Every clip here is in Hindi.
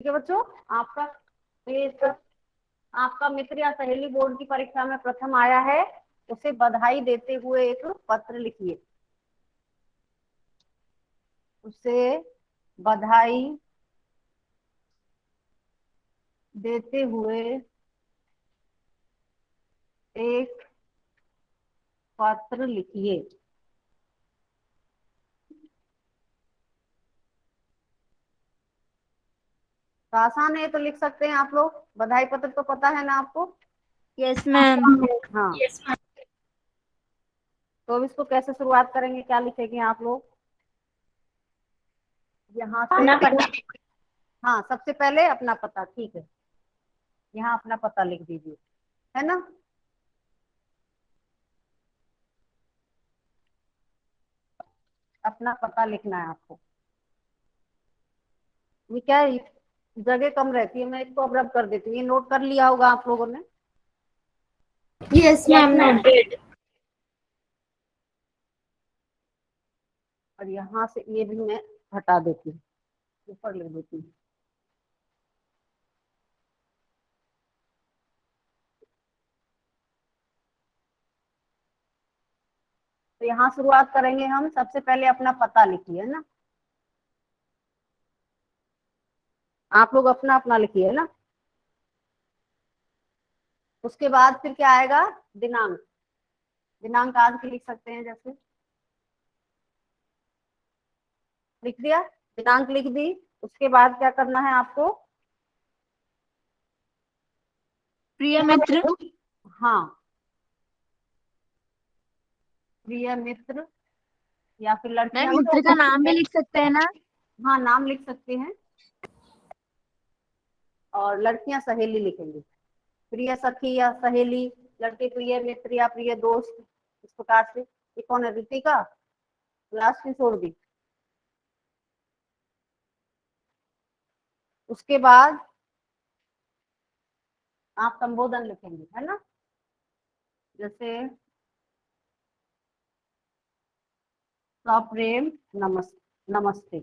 ठीक है बच्चों, आपका ये आपका मित्र या सहेली बोर्ड की परीक्षा में प्रथम आया है, उसे बधाई देते हुए एक पत्र लिखिए। उसे बधाई देते हुए एक पत्र लिखिए। तो आसान है, तो लिख सकते हैं आप लोग। बधाई पत्र तो पता है ना आपको? Yes ma'am. हाँ। तो अब इसको कैसे शुरुआत करेंगे, क्या लिखेंगे आप लोग? यहाँ से अपना पता। हाँ, सबसे पहले अपना पता। ठीक है, यहाँ अपना पता लिख दीजिए, है ना। अपना पता लिखना है आपको। ये क्या है, जगह कम रहती है, मैं इसको अब रब कर देती हूँ। ये नोट कर लिया होगा आप लोगों ने। Yes ma'am, noted. और यहाँ से ये भी मैं हटा देती हूँ, ऊपर लिख देती हूँ। तो यहाँ शुरुआत करेंगे हम। सबसे पहले अपना पता लिखिए, है ना। आप लोग अपना अपना लिखिए ना। उसके बाद फिर क्या आएगा? दिनांक। दिनांक आज की लिख सकते हैं, जैसे लिख दिया, दिनांक लिख दी। उसके बाद क्या करना है आपको? प्रिय मित्र। हाँ, प्रिय मित्र, या फिर मैम, लड़कियां मित्र का नाम भी लिख सकते हैं ना? हाँ, नाम लिख सकते हैं। और लड़कियां सहेली लिखेंगी। प्रिय सखी या सहेली, लड़के प्रिय मित्र या प्रिय दोस्त, इस प्रकार से। ये कौन है? रितिका। लास्ट में छोड़ दी। उसके बाद आप संबोधन लिखेंगे, है ना। जैसे सप्रेम नमस्ते,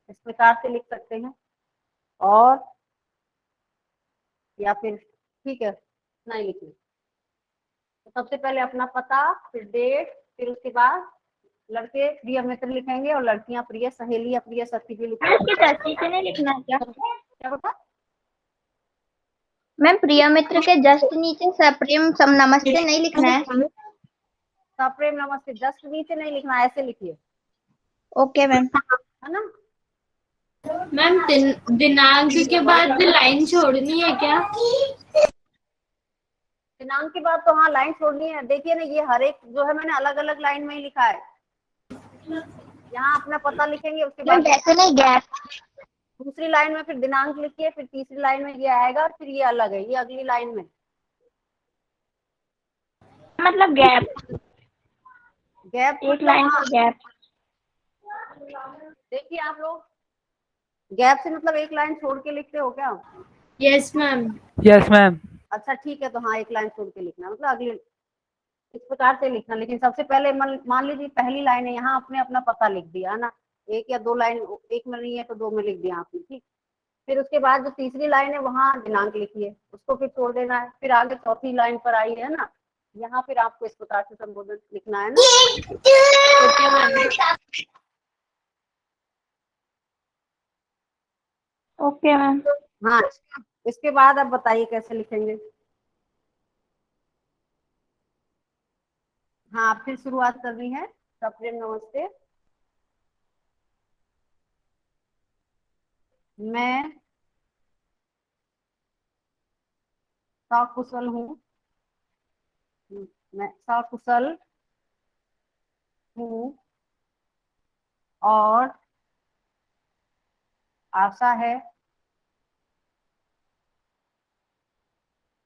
इस प्रकार से लिख सकते हैं। और या फिर ठीक है, नहीं लिखिए। तो सबसे पहले अपना पता, फिर डेट, फिर उसके बाद लड़के प्रिय मित्र लिखेंगे और लड़कियां प्रिय सहेली या प्रिय सखी भी लिखेंगे। नीचे नहीं लिखना है क्या? क्या बता? मैम, प्रिय मित्र के जस्ट नीचे सप्रेम सम नमस्ते नहीं लिखना है? सप्रेम नमस्ते जस्ट नीचे नहीं लिखना, ऐसे लिखिए, ओके मैम। है ना। मैम, दिनांक के बाद लाइन छोड़नी है क्या? दिनांक के बाद तो हाँ लाइन छोड़नी है। देखिए ना, ये हर एक जो है मैंने अलग अलग लाइन में ही लिखा है। यहाँ अपना पता लिखेंगे, उसके मैम, बाद वैसे नहीं, गैप। दूसरी लाइन में फिर दिनांक लिखिए, फिर तीसरी लाइन में ये आएगा, फिर ये अलग है, ये अगली लाइन में। मतलब गैप। गैप एक मतलब लाइन हाँ, का गैप। देखिए आप लोग, गैप से मतलब एक लाइन छोड़ के लिखते हो क्या? Yes ma'am. Yes ma'am. अच्छा ठीक है, तो हाँ एक लाइन छोड़ के लिखना, मतलब अगली इस प्रकार से लिखना। लेकिन सबसे पहले मान लीजिए पहली लाइन है, यहाँ आपने अपना पता लिख दिया, है ना। एक या दो लाइन, एक में नहीं है तो दो में लिख दिया आपने, ठीक। फिर उसके बाद जो तीसरी लाइन है वहां दिनांक लिखिए, उसको फिर छोड़ देना है। फिर आगे चौथी लाइन पर आई है ना, यहाँ फिर आपको इस प्रकार से संबोधन लिखना है ना। Okay ma'am. हाँ, इसके बाद अब बताइए कैसे लिखेंगे। हाँ, फिर शुरुआत करनी है। सप्रेम नमस्ते। मैं सकुशल हूँ। मैं सकुशल हूँ और आशा है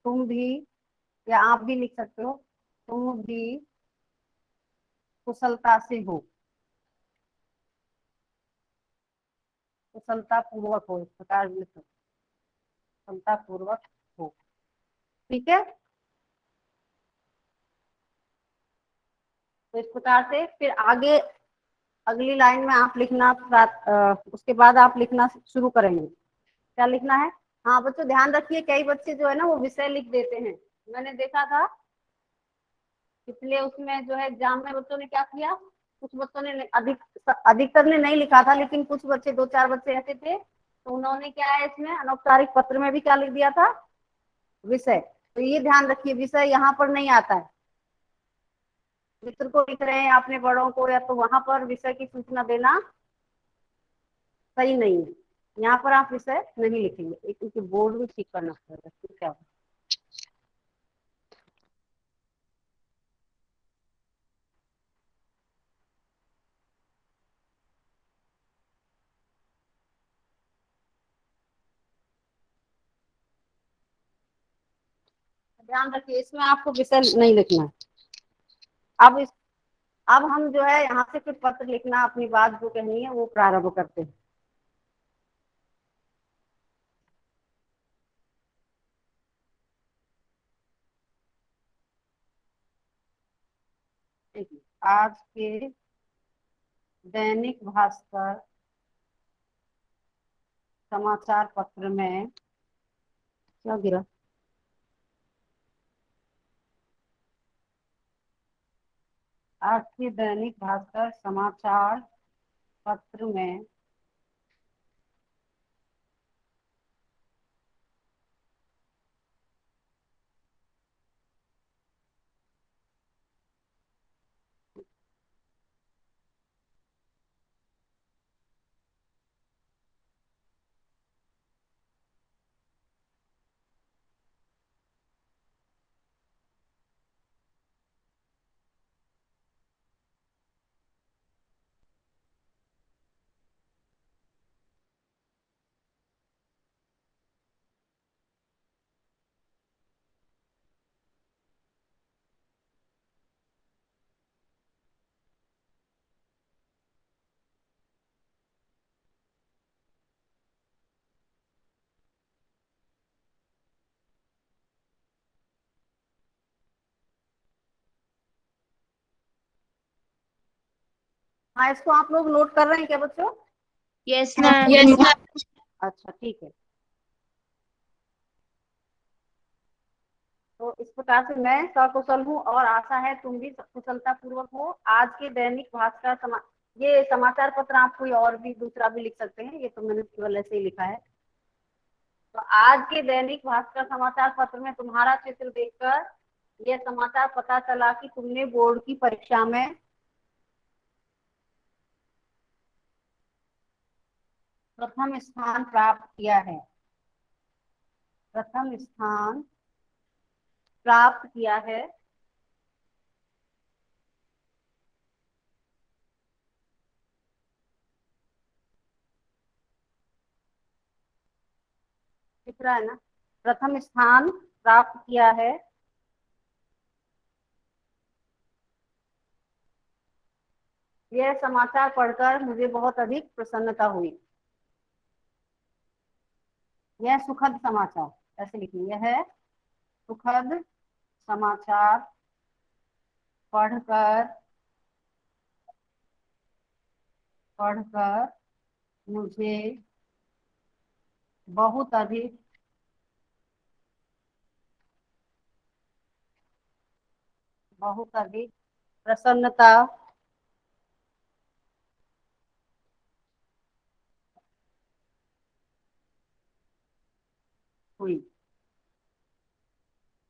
तुम भी, या आप भी लिख सकते हो, तुम भी कुशलता से हो, कुशलता पूर्वक हो, इस प्रकार भी लिख सकते हो, कुशलता पूर्वक हो। ठीक है, तो इस प्रकार से फिर आगे अगली लाइन में आप लिखना उसके बाद आप लिखना शुरू करेंगे। क्या लिखना है? हाँ बच्चों ध्यान रखिए, कई बच्चे जो है ना वो विषय लिख देते हैं। मैंने देखा था पिछले उसमें जो है एग्जाम में बच्चों ने क्या किया, कुछ बच्चों ने अधिकतर ने नहीं लिखा था, लेकिन कुछ बच्चे, दो चार बच्चे ऐसे थे, तो उन्होंने क्या है इसमें अनौपचारिक पत्र में भी क्या लिख दिया था, विषय। तो ये ध्यान रखिए विषय यहाँ पर नहीं आता है। मित्र को लिख रहे हैं अपने बड़ों को, या तो वहां पर विषय की सूचना देना सही नहीं है। यहाँ पर आप विषय नहीं लिखेंगे, क्योंकि बोर्ड भी ठीक करना पड़ेगा। ठीक है, ध्यान रखिए इसमें आपको विषय नहीं लिखना है। अब इस अब हम जो है यहाँ से फिर पत्र लिखना, अपनी बात जो कहनी है वो प्रारंभ करते हैं। देखिए, आज के दैनिक भास्कर समाचार पत्र में क्या गिरा, आज के दैनिक भास्कर समाचार पत्र में हाँ, इसको आप लोग नोट कर रहे हैं क्या बच्चों? Yes ma'am. Yes ma'am. अच्छा ठीक है। तो इस प्रकार से मैं सकुशल हूँ और आशा है तुम भी कुशलता पूर्वक हो। आज के दैनिक भास्कर ये समाचार पत्र आप कोई और भी दूसरा भी लिख सकते हैं, ये तो मैंने केवल ऐसे ही लिखा है। तो आज के दैनिक भास्कर समाचार पत्र में तुम्हारा चित्र देखकर यह समाचार पता चला कि तुमने बोर्ड की परीक्षा में प्रथम स्थान प्राप्त किया है। प्रथम स्थान प्राप्त किया है। दिख रहा है ना? प्रथम स्थान प्राप्त किया है। यह समाचार पढ़कर मुझे बहुत अधिक प्रसन्नता हुई। यह सुखद समाचार, ऐसे लिखिए, यह है सुखद समाचार पढ़कर पढ़कर मुझे बहुत अधिक प्रसन्नता हुई।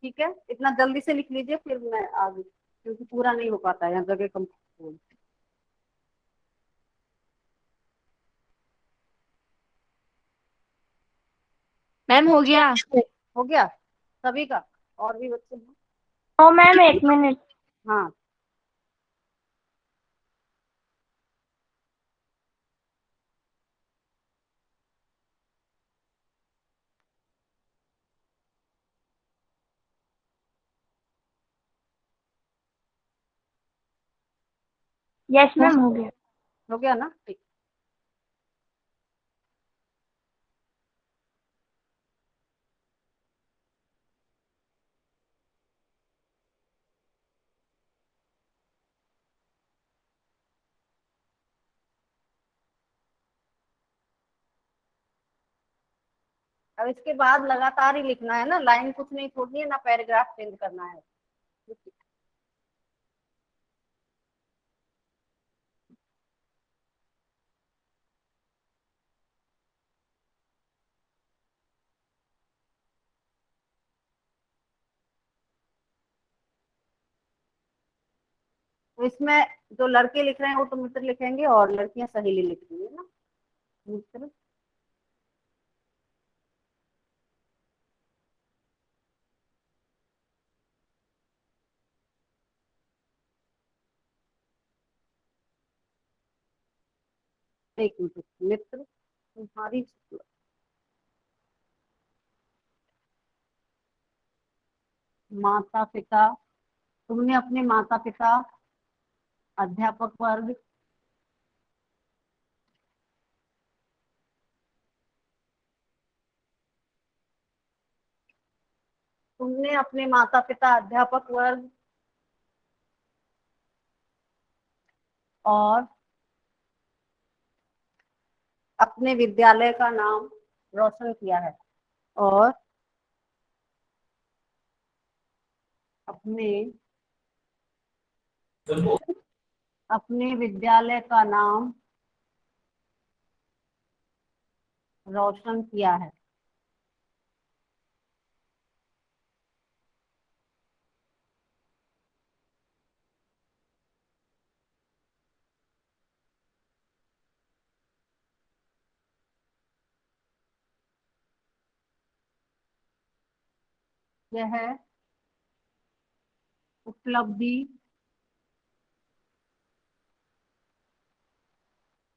ठीक है, इतना जल्दी से लिख लीजिए, फिर मैं आगे, क्योंकि पूरा नहीं हो पाता है यहाँ जगह कम। मैम हो गया। हो गया सभी का? और भी बच्चे हैं? ओ मैम एक मिनट। हाँ, यस मैम हो गया। हो गया ना? ठीक। अब इसके बाद लगातार ही लिखना है ना, लाइन कुछ नहीं छोड़नी है ना, पैराग्राफ चेंज करना है। तो इसमें जो लड़के लिख रहे हैं वो तो मित्र लिखेंगे और लड़कियां सहेली लिख रही है ना, मित्र। एक मिनट, मित्र तुम्हारी माता पिता, तुमने अपने माता पिता, अध्यापक वर्ग, तुमने अपने माता पिता, अध्यापक वर्ग और अपने विद्यालय का नाम रोशन किया है, और अपने अपने विद्यालय का नाम रोशन किया है। यह उपलब्धि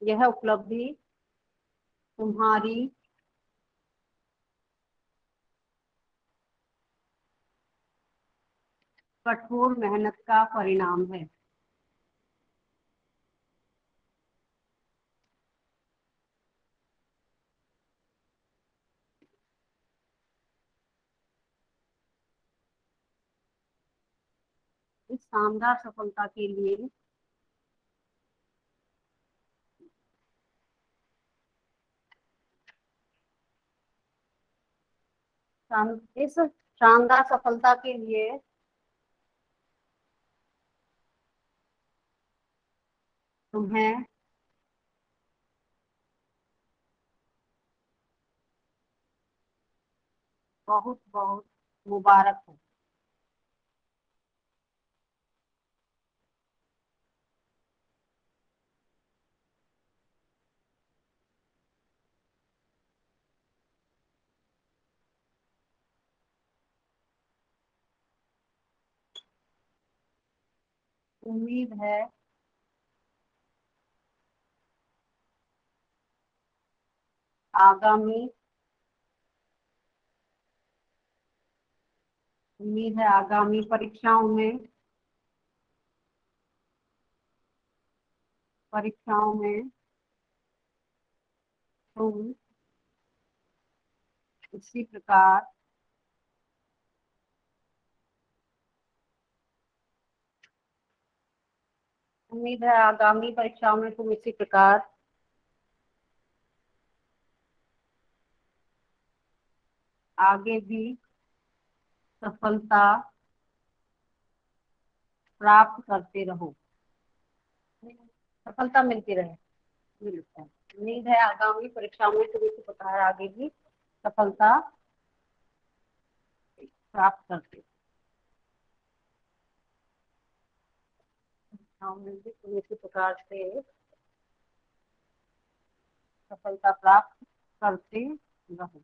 यह उपलब्धि तुम्हारी कठोर मेहनत का परिणाम है। इस शानदार सफलता के लिए इस शानदार सफलता के लिए तुम्हें बहुत बहुत मुबारक हो। उम्मीद है आगामी परीक्षाओं में तुम इसी प्रकार उम्मीद है आगामी परीक्षाओं में तुम इसी प्रकार आगे भी सफलता प्राप्त करते रहो, सफलता मिलती रहे। मिलता है। उम्मीद है आगामी परीक्षाओं में तुम इसी प्रकार आगे भी सफलता प्राप्त करते परीक्षाओं में भी तुम इसी प्रकार से सफलता प्राप्त करते रहो।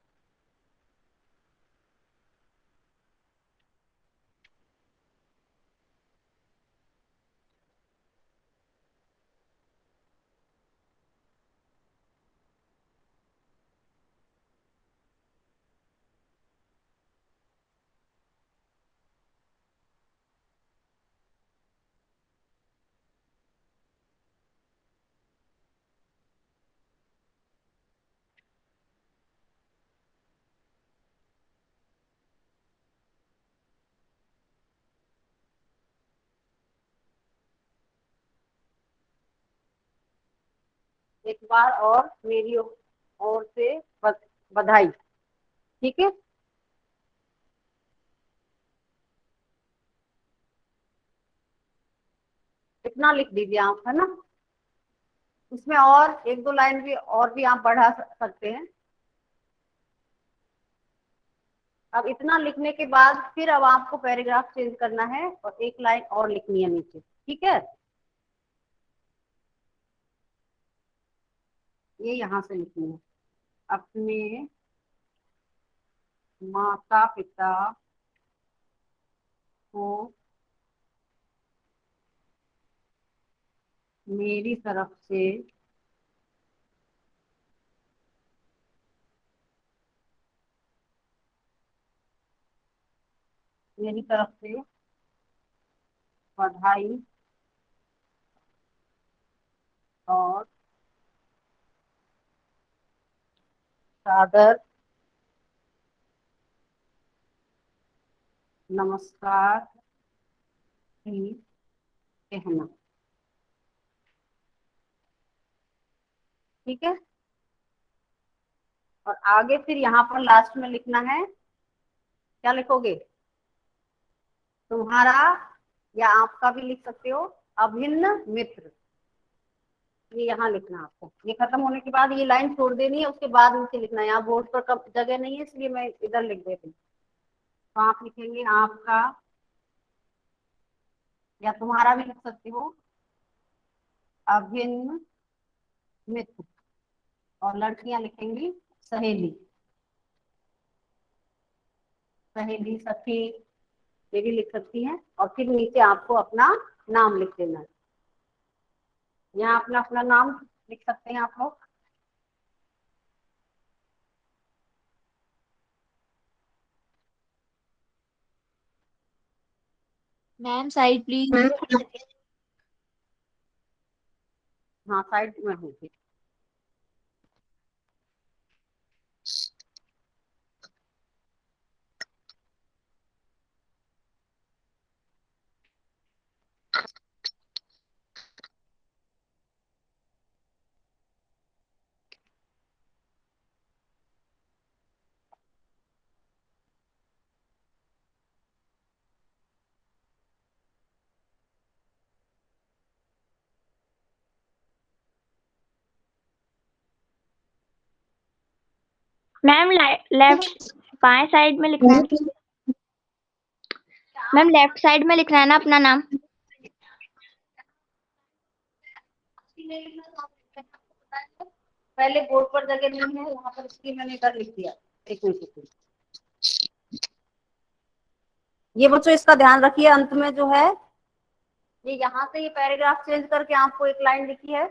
एक बार और मेरी ओर से बधाई। ठीक है। इतना लिख दीजिए आप, है ना। इसमें और एक दो लाइन भी और भी आप बढ़ा सकते हैं। अब इतना लिखने के बाद फिर अब आपको पैराग्राफ चेंज करना है और एक लाइन और लिखनी है नीचे, ठीक है। ये यहाँ से लिखनी है, अपने माता पिता को मेरी तरफ से बधाई और सादर नमस्कार भी कहना, ठीक है। और आगे फिर यहाँ पर लास्ट में लिखना है, क्या लिखोगे, तुम्हारा या आपका भी लिख सकते हो, अभिन्न मित्र। ये यहाँ लिखना आपको। ये खत्म होने के बाद ये लाइन छोड़ देनी है, उसके बाद नीचे लिखना है। यहाँ बोर्ड पर कब जगह नहीं है इसलिए मैं इधर लिख देती हूँ। तो आप लिखेंगे आपका, या तुम्हारा भी लिख सकते हो, अभिन्न मित्र। और लड़कियां लिखेंगी सहेली, सहेली सखी, ये भी लिख सकती हैं। और फिर नीचे आपको अपना नाम लिख देना है। यहाँ अपना अपना नाम लिख सकते हैं आप लोग। Ma'am side please. हाँ साइड में होगी। मैम लेफ्ट बाएं साइड में लिखना है। मैम लेफ्ट साइड में लिखना है ना अपना नाम। पहले बोर्ड पर जगह नहीं है, यहाँ पर इसकी मैंने इधर लिख दिया। एक मिनट, ये बच्चों इसका ध्यान रखिए, अंत में जो है ये यहाँ से ये पैराग्राफ चेंज करके आपको एक लाइन लिखी है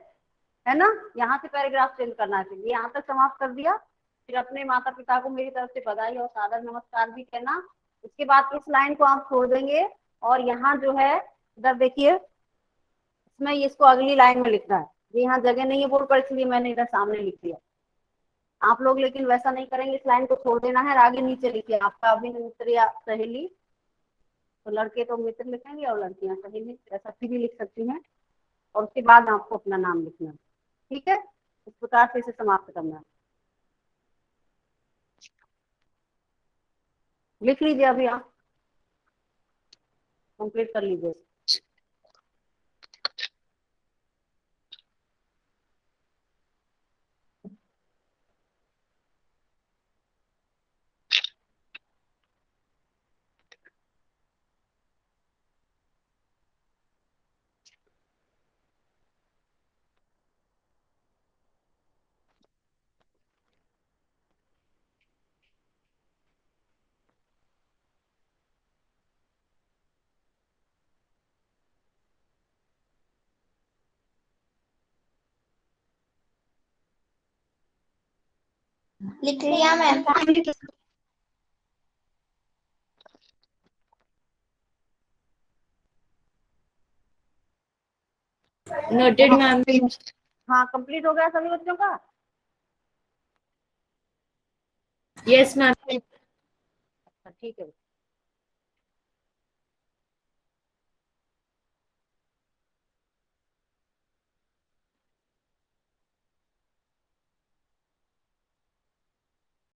ना, यहाँ से पैराग्राफ चेंज करना चाहिए। यहाँ तक समाप्त कर दिया। फिर अपने माता पिता को मेरी तरफ से बधाई और सादर नमस्कार भी कहना। इसके बाद इस लाइन को आप छोड़ देंगे और यहाँ जो है इधर देखिए, इसमें इसको अगली लाइन में लिखना है। ये यहाँ जगह नहीं है बोर्ड पर, इसलिए मैंने इधर सामने लिख दिया। आप लोग लेकिन वैसा नहीं करेंगे, इस लाइन को छोड़ देना है और आगे नीचे लिखिए आपका अभिन्न मित्र या सहेली। तो लड़के तो मित्र लिखेंगे और लड़कियां सहेली, ऐसा भी लिख सकती हैं। और उसके बाद आपको अपना नाम लिखना है, ठीक है। इस प्रकार से इसे समाप्त करना है। लिख लीजिए, अभी आप कंप्लीट कर लीजिए। लिख लिया मैम। Noted ma'am. हाँ कंप्लीट हो गया सभी बच्चों का। Yes ma'am. अच्छा ठीक है।